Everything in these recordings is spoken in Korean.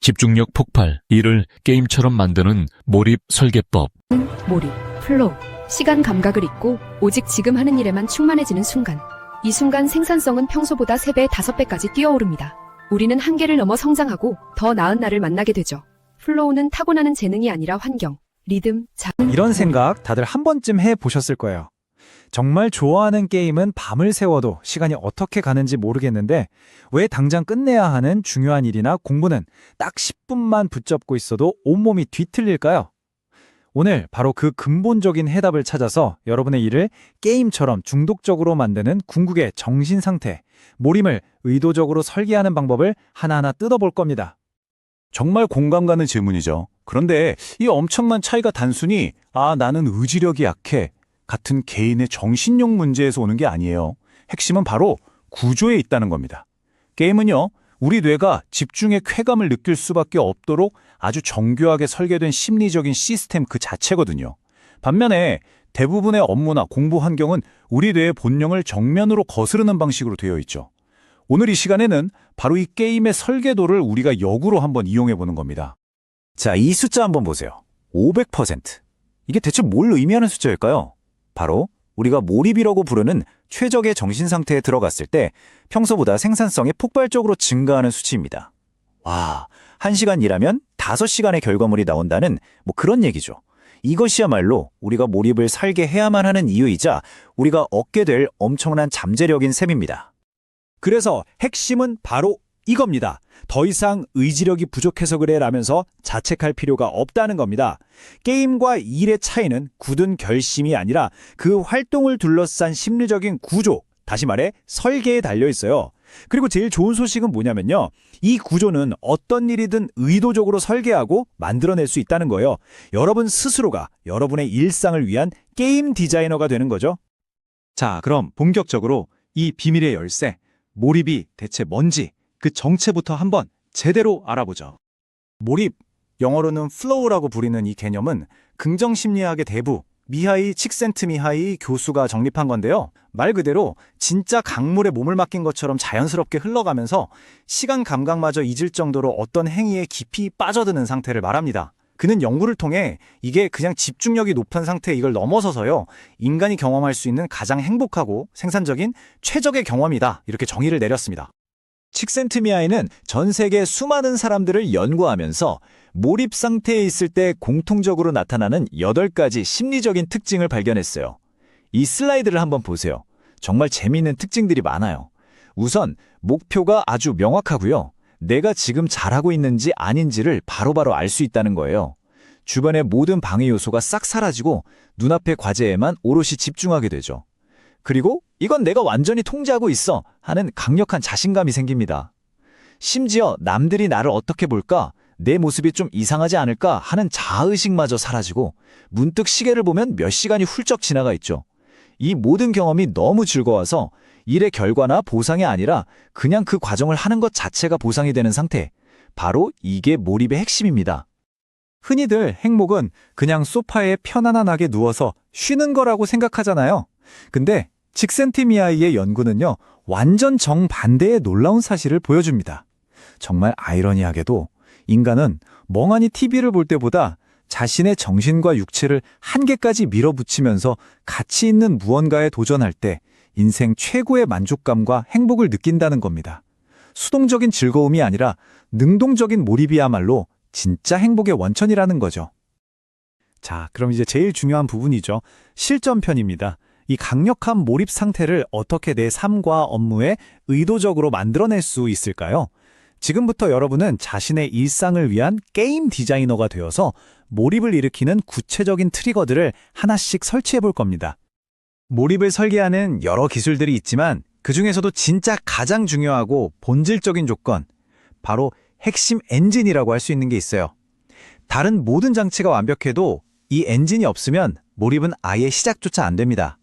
집중력 폭발, 이를 게임처럼 만드는 몰입 설계법. 몰입, 플로우, 시간 감각을 잊고 오직 지금 하는 일에만 충만해지는 순간. 이 순간 생산성은 평소보다 3배, 5배까지 뛰어오릅니다. 우리는 한계를 넘어 성장하고 더 나은 나를 만나게 되죠. 플로우는 타고나는 재능이 아니라 환경, 리듬, 이런 생각 다들 한 번쯤 해보셨을 거예요. 정말 좋아하는 게임은 밤을 새워도 시간이 어떻게 가는지 모르겠는데 왜 당장 끝내야 하는 중요한 일이나 공부는 딱 10분만 붙잡고 있어도 온몸이 뒤틀릴까요? 오늘 바로 그 근본적인 해답을 찾아서 여러분의 일을 게임처럼 중독적으로 만드는 궁극의 정신 상태, 몰입을 의도적으로 설계하는 방법을 하나하나 뜯어볼 겁니다. 정말 공감 가는 질문이죠. 그런데 이 엄청난 차이가 단순히 나는 의지력이 약해 같은 개인의 정신력 문제에서 오는 게 아니에요. 핵심은 바로 구조에 있다는 겁니다. 게임은요, 우리 뇌가 집중의 쾌감을 느낄 수밖에 없도록 아주 정교하게 설계된 심리적인 시스템 그 자체거든요. 반면에 대부분의 업무나 공부 환경은 우리 뇌의 본능을 정면으로 거스르는 방식으로 되어 있죠. 오늘 이 시간에는 바로 이 게임의 설계도를 우리가 역으로 한번 이용해 보는 겁니다. 자, 이 숫자 한번 보세요. 500%. 이게 대체 뭘 의미하는 숫자일까요? 바로 우리가 몰입이라고 부르는 최적의 정신 상태에 들어갔을 때 평소보다 생산성이 폭발적으로 증가하는 수치입니다. 와, 1시간 일하면 5시간의 결과물이 나온다는 그런 얘기죠. 이것이야말로 우리가 몰입을 설계해야만 하는 이유이자 우리가 얻게 될 엄청난 잠재력인 셈입니다. 그래서 핵심은 바로 이겁니다. 더 이상 의지력이 부족해서 그래 라면서 자책할 필요가 없다는 겁니다. 게임과 일의 차이는 굳은 결심이 아니라 그 활동을 둘러싼 심리적인 구조, 다시 말해 설계에 달려 있어요. 그리고 제일 좋은 소식은 뭐냐면요. 이 구조는 어떤 일이든 의도적으로 설계하고 만들어낼 수 있다는 거예요. 여러분 스스로가 여러분의 일상을 위한 게임 디자이너가 되는 거죠. 자, 그럼 본격적으로 이 비밀의 열쇠, 몰입이 대체 뭔지 그 정체부터 한번 제대로 알아보죠. 몰입, 영어로는 플로우라고 부르는 이 개념은 긍정심리학의 대부, 미하이 칙센트미하이 교수가 정립한 건데요. 말 그대로 진짜 강물에 몸을 맡긴 것처럼 자연스럽게 흘러가면서 시간 감각마저 잊을 정도로 어떤 행위에 깊이 빠져드는 상태를 말합니다. 그는 연구를 통해 이게 그냥 집중력이 높은 상태 이걸 넘어서서요. 인간이 경험할 수 있는 가장 행복하고 생산적인 최적의 경험이다. 이렇게 정의를 내렸습니다. 칙센트미하이는 전 세계 수많은 사람들을 연구하면서 몰입 상태에 있을 때 공통적으로 나타나는 8가지 심리적인 특징을 발견했어요. 이 슬라이드를 한번 보세요. 정말 재미있는 특징들이 많아요. 우선 목표가 아주 명확하고요. 내가 지금 잘하고 있는지 아닌지를 바로바로 알 수 있다는 거예요. 주변의 모든 방해 요소가 싹 사라지고 눈앞의 과제에만 오롯이 집중하게 되죠. 그리고 이건 내가 완전히 통제하고 있어 하는 강력한 자신감이 생깁니다. 심지어 남들이 나를 어떻게 볼까, 내 모습이 좀 이상하지 않을까 하는 자아의식마저 사라지고 문득 시계를 보면 몇 시간이 훌쩍 지나가 있죠. 이 모든 경험이 너무 즐거워서 일의 결과나 보상이 아니라 그냥 그 과정을 하는 것 자체가 보상이 되는 상태. 바로 이게 몰입의 핵심입니다. 흔히들 행복은 그냥 소파에 편안하게 누워서 쉬는 거라고 생각하잖아요. 근데 칙센트미하이의 연구는요, 완전 정반대의 놀라운 사실을 보여줍니다. 정말 아이러니하게도 인간은 멍하니 TV를 볼 때보다 자신의 정신과 육체를 한계까지 밀어붙이면서 가치 있는 무언가에 도전할 때 인생 최고의 만족감과 행복을 느낀다는 겁니다. 수동적인 즐거움이 아니라 능동적인 몰입이야말로 진짜 행복의 원천이라는 거죠. 자, 그럼 이제 제일 중요한 부분이죠. 실전편입니다. 이 강력한 몰입 상태를 어떻게 내 삶과 업무에 의도적으로 만들어낼 수 있을까요? 지금부터 여러분은 자신의 일상을 위한 게임 디자이너가 되어서 몰입을 일으키는 구체적인 트리거들을 하나씩 설치해 볼 겁니다. 몰입을 설계하는 여러 기술들이 있지만 그중에서도 진짜 가장 중요하고 본질적인 조건, 바로 핵심 엔진이라고 할 수 있는 게 있어요. 다른 모든 장치가 완벽해도 이 엔진이 없으면 몰입은 아예 시작조차 안 됩니다.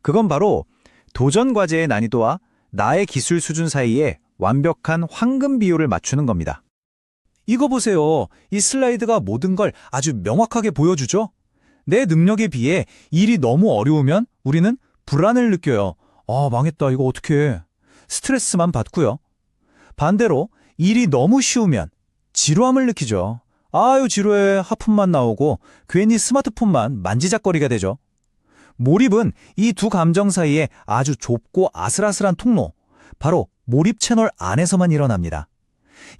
그건 바로 도전 과제의 난이도와 나의 기술 수준 사이에 완벽한 황금 비율을 맞추는 겁니다. 이거 보세요. 이 슬라이드가 모든 걸 아주 명확하게 보여주죠? 내 능력에 비해 일이 너무 어려우면 우리는 불안을 느껴요. 망했다. 이거 어떡해. 스트레스만 받고요. 반대로 일이 너무 쉬우면 지루함을 느끼죠. 아유, 지루해. 하품만 나오고 괜히 스마트폰만 만지작거리게 되죠. 몰입은 이 두 감정 사이에 아주 좁고 아슬아슬한 통로, 바로 몰입 채널 안에서만 일어납니다.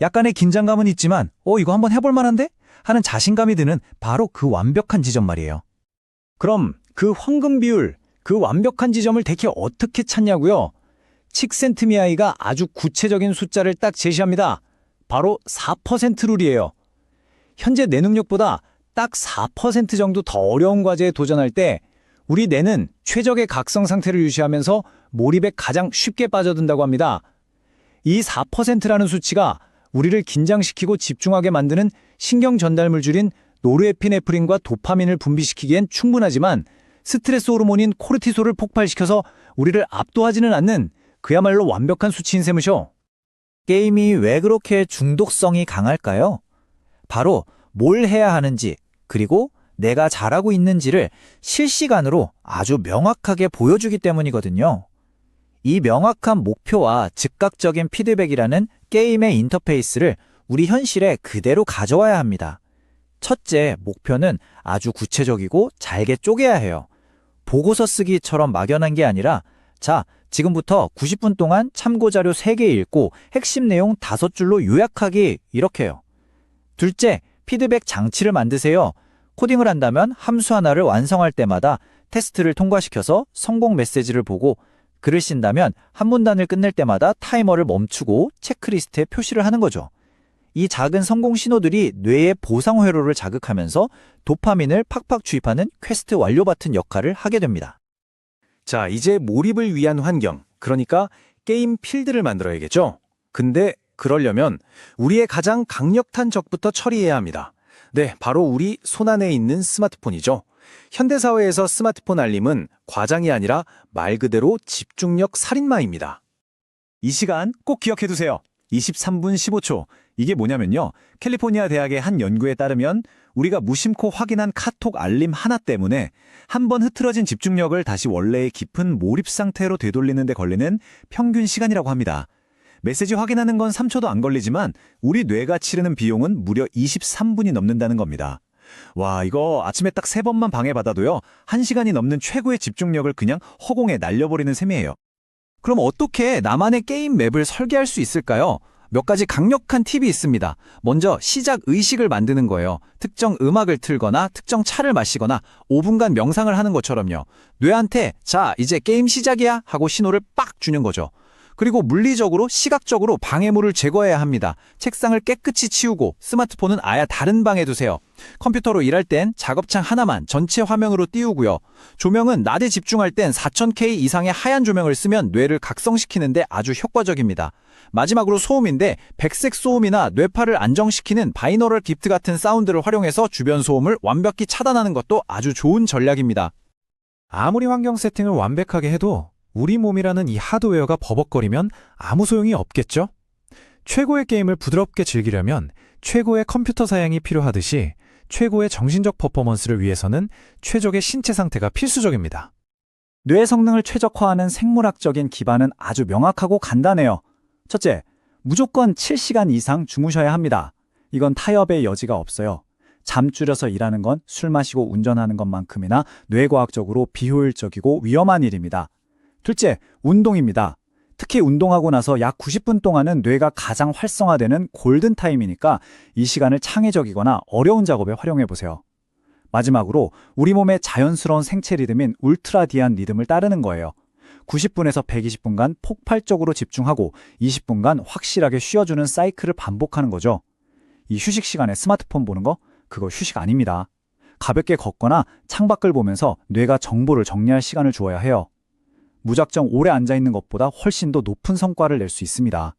약간의 긴장감은 있지만 이거 한번 해볼 만한데? 하는 자신감이 드는 바로 그 완벽한 지점 말이에요. 그럼 그 황금 비율, 그 완벽한 지점을 대체 어떻게 찾냐고요? 칙센트미아이가 아주 구체적인 숫자를 딱 제시합니다. 바로 4% 룰이에요. 현재 내 능력보다 딱 4% 정도 더 어려운 과제에 도전할 때 우리 뇌는 최적의 각성 상태를 유지하면서 몰입에 가장 쉽게 빠져든다고 합니다. 이 4%라는 수치가 우리를 긴장시키고 집중하게 만드는 신경 전달 물질인 노르에피네프린과 도파민을 분비시키기엔 충분하지만 스트레스 호르몬인 코르티솔을 폭발시켜서 우리를 압도하지는 않는 그야말로 완벽한 수치인 셈이죠. 게임이 왜 그렇게 중독성이 강할까요? 바로 뭘 해야 하는지, 그리고 내가 잘하고 있는지를 실시간으로 아주 명확하게 보여주기 때문이거든요. 이 명확한 목표와 즉각적인 피드백이라는 게임의 인터페이스를 우리 현실에 그대로 가져와야 합니다. 첫째, 목표는 아주 구체적이고 잘게 쪼개야 해요. 보고서 쓰기처럼 막연한 게 아니라, 자, 지금부터 90분 동안 참고자료 3개 읽고 핵심 내용 5줄로 요약하기, 이렇게요. 둘째, 피드백 장치를 만드세요. 코딩을 한다면 함수 하나를 완성할 때마다 테스트를 통과시켜서 성공 메시지를 보고, 글을 쓴다면 한 문단을 끝낼 때마다 타이머를 멈추고 체크리스트에 표시를 하는 거죠. 이 작은 성공 신호들이 뇌의 보상 회로를 자극하면서 도파민을 팍팍 주입하는 퀘스트 완료 버튼 역할을 하게 됩니다. 자, 이제 몰입을 위한 환경, 그러니까 게임 필드를 만들어야겠죠? 근데 그러려면 우리의 가장 강력한 적부터 처리해야 합니다. 네, 바로 우리 손안에 있는 스마트폰이죠. 현대사회에서 스마트폰 알림은 과장이 아니라 말 그대로 집중력 살인마입니다. 이 시간 꼭 기억해두세요. 23분 15초. 이게 뭐냐면요. 캘리포니아 대학의 한 연구에 따르면 우리가 무심코 확인한 카톡 알림 하나 때문에 한번 흐트러진 집중력을 다시 원래의 깊은 몰입 상태로 되돌리는 데 걸리는 평균 시간이라고 합니다. 메시지 확인하는 건 3초도 안 걸리지만 우리 뇌가 치르는 비용은 무려 23분이 넘는다는 겁니다. 와, 이거 아침에 딱 3번만 방해받아도요. 1시간이 넘는 최고의 집중력을 그냥 허공에 날려버리는 셈이에요. 그럼 어떻게 나만의 게임 맵을 설계할 수 있을까요? 몇 가지 강력한 팁이 있습니다. 먼저 시작 의식을 만드는 거예요. 특정 음악을 틀거나 특정 차를 마시거나 5분간 명상을 하는 것처럼요. 뇌한테 자, 이제 게임 시작이야 하고 신호를 빡 주는 거죠. 그리고 물리적으로, 시각적으로 방해물을 제거해야 합니다. 책상을 깨끗이 치우고 스마트폰은 아예 다른 방에 두세요. 컴퓨터로 일할 땐 작업창 하나만 전체 화면으로 띄우고요. 조명은 낮에 집중할 땐 4000K 이상의 하얀 조명을 쓰면 뇌를 각성시키는데 아주 효과적입니다. 마지막으로 소음인데 백색 소음이나 뇌파를 안정시키는 바이너럴 깁트 같은 사운드를 활용해서 주변 소음을 완벽히 차단하는 것도 아주 좋은 전략입니다. 아무리 환경 세팅을 완벽하게 해도 우리 몸이라는 이 하드웨어가 버벅거리면 아무 소용이 없겠죠? 최고의 게임을 부드럽게 즐기려면 최고의 컴퓨터 사양이 필요하듯이 최고의 정신적 퍼포먼스를 위해서는 최적의 신체 상태가 필수적입니다. 뇌 성능을 최적화하는 생물학적인 기반은 아주 명확하고 간단해요. 첫째, 무조건 7시간 이상 주무셔야 합니다. 이건 타협의 여지가 없어요. 잠 줄여서 일하는 건 술 마시고 운전하는 것만큼이나 뇌과학적으로 비효율적이고 위험한 일입니다. 둘째, 운동입니다. 특히 운동하고 나서 약 90분 동안은 뇌가 가장 활성화되는 골든타임이니까 이 시간을 창의적이거나 어려운 작업에 활용해보세요. 마지막으로 우리 몸의 자연스러운 생체 리듬인 울트라디안 리듬을 따르는 거예요. 90분에서 120분간 폭발적으로 집중하고 20분간 확실하게 쉬어주는 사이클을 반복하는 거죠. 이 휴식 시간에 스마트폰 보는 거? 그거 휴식 아닙니다. 가볍게 걷거나 창밖을 보면서 뇌가 정보를 정리할 시간을 주어야 해요. 무작정 오래 앉아있는 것보다 훨씬 더 높은 성과를 낼 수 있습니다.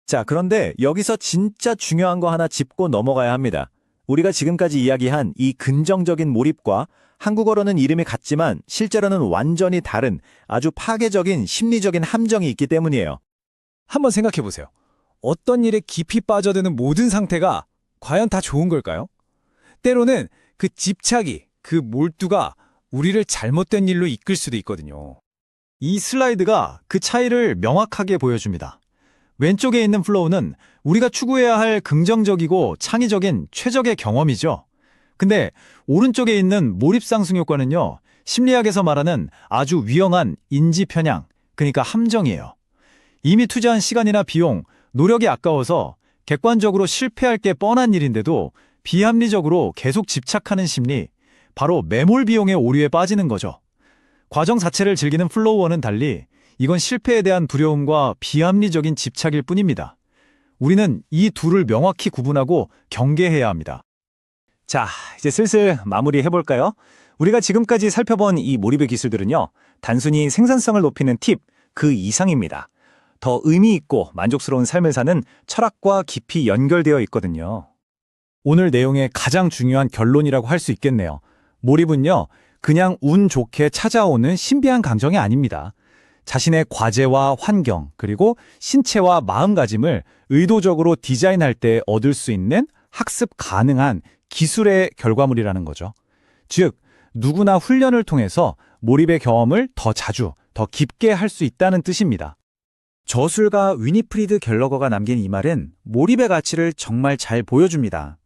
자, 그런데 여기서 진짜 중요한 거 하나 짚고 넘어가야 합니다. 우리가 지금까지 이야기한 이 긍정적인 몰입과 한국어로는 이름이 같지만 실제로는 완전히 다른 아주 파괴적인 심리적인 함정이 있기 때문이에요. 한번 생각해 보세요. 어떤 일에 깊이 빠져드는 모든 상태가 과연 다 좋은 걸까요? 때로는 그 집착이, 그 몰두가 우리를 잘못된 일로 이끌 수도 있거든요. 이 슬라이드가 그 차이를 명확하게 보여줍니다. 왼쪽에 있는 플로우는 우리가 추구해야 할 긍정적이고 창의적인 최적의 경험이죠. 근데 오른쪽에 있는 몰입상승 효과는요, 심리학에서 말하는 아주 위험한 인지 편향, 그러니까 함정이에요. 이미 투자한 시간이나 비용, 노력이 아까워서 객관적으로 실패할 게 뻔한 일인데도 비합리적으로 계속 집착하는 심리, 바로 매몰 비용의 오류에 빠지는 거죠. 과정 자체를 즐기는 플로우와는 달리 이건 실패에 대한 두려움과 비합리적인 집착일 뿐입니다. 우리는 이 둘을 명확히 구분하고 경계해야 합니다. 자, 이제 슬슬 마무리해볼까요? 우리가 지금까지 살펴본 이 몰입의 기술들은요, 단순히 생산성을 높이는 팁, 그 이상입니다. 더 의미 있고 만족스러운 삶을 사는 철학과 깊이 연결되어 있거든요. 오늘 내용의 가장 중요한 결론이라고 할 수 있겠네요. 몰입은요, 그냥 운 좋게 찾아오는 신비한 감정이 아닙니다. 자신의 과제와 환경, 그리고 신체와 마음가짐을 의도적으로 디자인할 때 얻을 수 있는 학습 가능한 기술의 결과물이라는 거죠. 즉, 누구나 훈련을 통해서 몰입의 경험을 더 자주, 더 깊게 할 수 있다는 뜻입니다. 저술가 위니프리드 갤러거가 남긴 이 말은 몰입의 가치를 정말 잘 보여줍니다.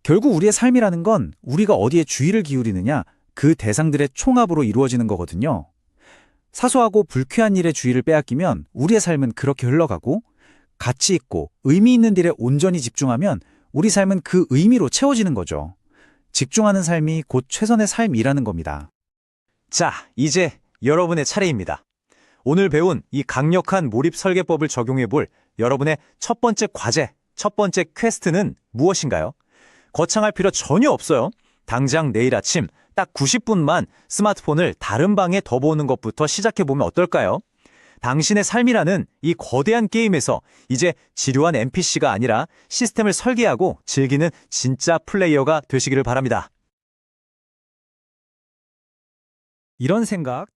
결국 우리의 삶이라는 건 우리가 어디에 주의를 기울이느냐, 그 대상들의 총합으로 이루어지는 거거든요. 사소하고 불쾌한 일에 주의를 빼앗기면 우리의 삶은 그렇게 흘러가고, 가치 있고 의미 있는 일에 온전히 집중하면 우리 삶은 그 의미로 채워지는 거죠. 집중하는 삶이 곧 최선의 삶이라는 겁니다. 자, 이제 여러분의 차례입니다. 오늘 배운 이 강력한 몰입 설계법을 적용해 볼 여러분의 첫 번째 과제, 첫 번째 퀘스트는 무엇인가요? 거창할 필요 전혀 없어요. 당장 내일 아침 딱 90분만 스마트폰을 다른 방에 둬보는 것부터 시작해보면 어떨까요? 당신의 삶이라는 이 거대한 게임에서 이제 지루한 NPC가 아니라 시스템을 설계하고 즐기는 진짜 플레이어가 되시기를 바랍니다. 이런 생각